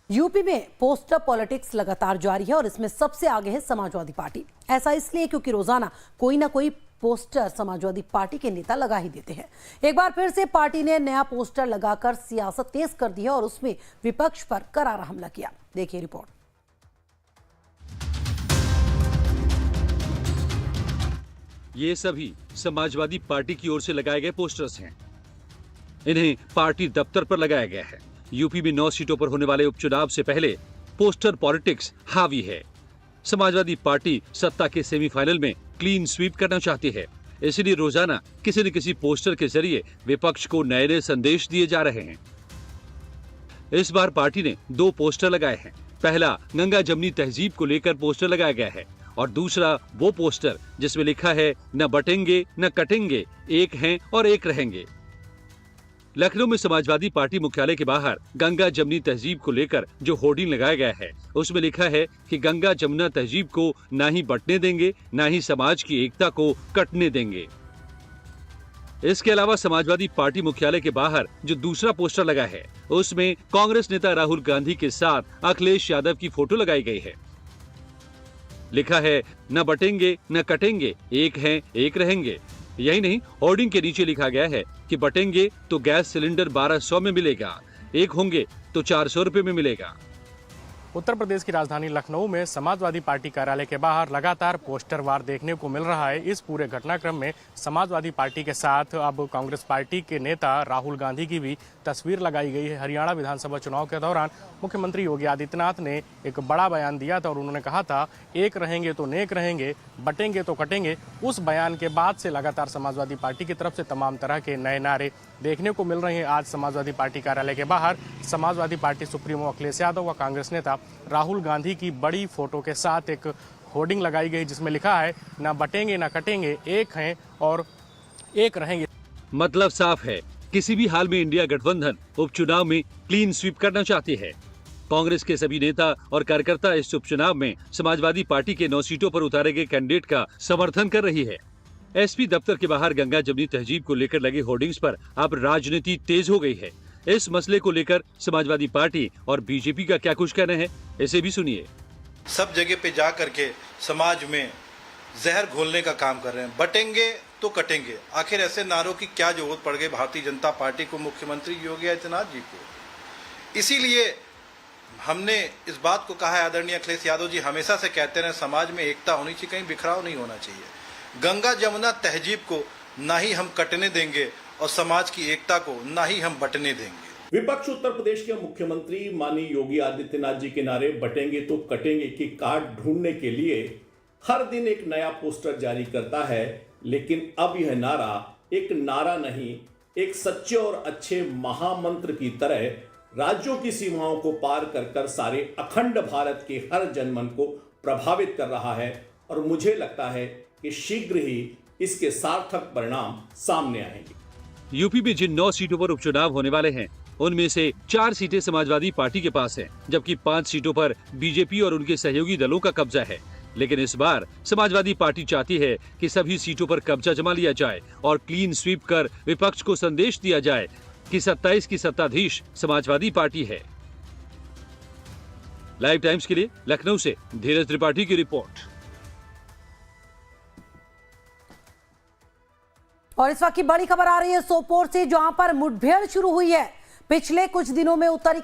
UP में poster politics लगातार जारी है और इसमें सबसे आगे है समाजवादी पार्टी। ऐसा इसलिए क्योंकि रोजाना कोई ना कोई पोस्टर समाजवादी पार्टी के नेता लगा ही देते हैं। एक बार फिर से पार्टी ने नया पोस्टर लगाकर सियासत तेज कर दी है और उसमें विपक्ष पर करारा हमला किया। देखिए रिपोर्ट। ये सभी समाजवादी पार्टी की ओर से लगाए गए पोस्टर्स हैं। इन्हें पार्टी दफ्तर पर लगाया गया है। यूपी में 9 सीटों पर होने वाले उपचुनाव से पहले पोस्टर पॉलिटिक्स हावी है। समाजवादी पार्टी सत्ता के सेमीफाइनल में क्लीन स्वीप करना चाहती है, इसलिए रोजाना किसी न किसी पोस्टर के जरिए विपक्ष को नए नए संदेश दिए जा रहे हैं। इस बार पार्टी ने 2 पोस्टर लगाए हैं। पहला गंगा जमनी तहजीब को लेकर पोस्टर लगाया गया है और दूसरा वो पोस्टर जिसमें लिखा है न बटेंगे न कटेंगे, एक हैं और एक रहेंगे। लखनऊ में समाजवादी पार्टी मुख्यालय के बाहर गंगा जमनी तहजीब को लेकर जो होर्डिंग लगाया गया है उसमें लिखा है कि गंगा जमुना तहजीब को ना ही बंटने देंगे, ना ही समाज की एकता को कटने देंगे। इसके अलावा समाजवादी पार्टी मुख्यालय के बाहर जो दूसरा पोस्टर लगा है उसमें कांग्रेस नेता राहुल गांधी के साथ अखिलेश यादव की फोटो लगाई गई है। लिखा है न बटेंगे न कटेंगे, एक हैं एक रहेंगे। यही नहीं, होर्डिंग के नीचे लिखा गया है कि बटेंगे तो गैस सिलेंडर 1200 में मिलेगा, एक होंगे तो 400 रुपए में मिलेगा। उत्तर प्रदेश की राजधानी लखनऊ में समाजवादी पार्टी कार्यालय के बाहर लगातार पोस्टर वार देखने को मिल रहा है। इस पूरे घटनाक्रम में समाजवादी पार्टी के साथ अब कांग्रेस पार्टी के नेता राहुल गांधी की भी तस्वीर लगाई गई है। हरियाणा विधानसभा चुनाव के दौरान मुख्यमंत्री योगी आदित्यनाथ ने एक बड़ा बयान दिया था और उन्होंने कहा था एक रहेंगे तो नेक रहेंगे, बटेंगे तो कटेंगे। उस बयान के बाद से लगातार समाजवादी पार्टी की तरफ से तमाम तरह के नए नारे देखने को मिल रहे हैं। आज समाजवादी पार्टी कार्यालय के बाहर समाजवादी पार्टी सुप्रीमो अखिलेश यादव व कांग्रेस नेता राहुल गांधी की बड़ी फोटो के साथ एक होर्डिंग लगाई गई जिसमें लिखा है न बटेंगे न कटेंगे, एक हैं और एक रहेंगे। मतलब साफ है, किसी भी हाल में इंडिया गठबंधन उपचुनाव में क्लीन स्वीप करना चाहती है। कांग्रेस के सभी नेता और कार्यकर्ता इस उपचुनाव में समाजवादी पार्टी के 9 सीटों पर उतारे गए कैंडिडेट का समर्थन कर रही है। एसपी दफ्तर के बाहर गंगा जमनी तहजीब को लेकर लगे होर्डिंग्स पर अब राजनीति तेज हो गई है। इस मसले को लेकर समाजवादी पार्टी और बीजेपी का क्या कुछ कहना है, इसे भी सुनिए। सब जगह पे जा करके समाज में जहर घोलने का काम कर रहे हैं। बटेंगे तो कटेंगे, आखिर ऐसे नारों की क्या जरूरत पड़ गई भारतीय जनता पार्टी को, मुख्यमंत्री योगी आदित्यनाथ जी को। इसीलिए हमने इस बात को कहा है, आदरणीय अखिलेश यादव जी हमेशा से कहते रहे समाज में एकता होनी चाहिए, कहीं बिखराव नहीं होना चाहिए। गंगा जमुना तहजीब को ना ही हम कटने देंगे और समाज की एकता को ना ही हम बंटने देंगे। विपक्ष उत्तर प्रदेश के मुख्यमंत्री माननीय योगी आदित्यनाथ जी के नारे बटेंगे तो कटेंगे की काट ढूंढने के लिए हर दिन एक नया पोस्टर जारी करता है, लेकिन अब यह नारा एक नारा नहीं, एक सच्चे और अच्छे महामंत्र की तरह राज्यों की सीमाओं को पार कर कर सारे अखंड भारत के हर जनमन को प्रभावित कर रहा है। और मुझे लगता है कि शीघ्र ही इसके सार्थक परिणाम सामने आएंगे। यूपी में जिन 9 सीटों पर उपचुनाव होने वाले हैं उनमें से 4 सीटें समाजवादी पार्टी के पास हैं, जबकि 5 सीटों पर बीजेपी और उनके सहयोगी दलों का कब्जा है। लेकिन इस बार समाजवादी पार्टी चाहती है कि सभी सीटों पर कब्जा जमा लिया जाए और क्लीन स्वीप कर विपक्ष को संदेश दिया जाए कि 27 की सत्ताधीश समाजवादी पार्टी है। लाइव टाइम्स के लिए लखनऊ से धीरज त्रिपाठी की रिपोर्ट। और इस वक्त की बड़ी खबर आ रही है सोपोर से, जहां पर मुठभेड़ शुरू हुई है। पिछले कुछ दिनों में उत्तरी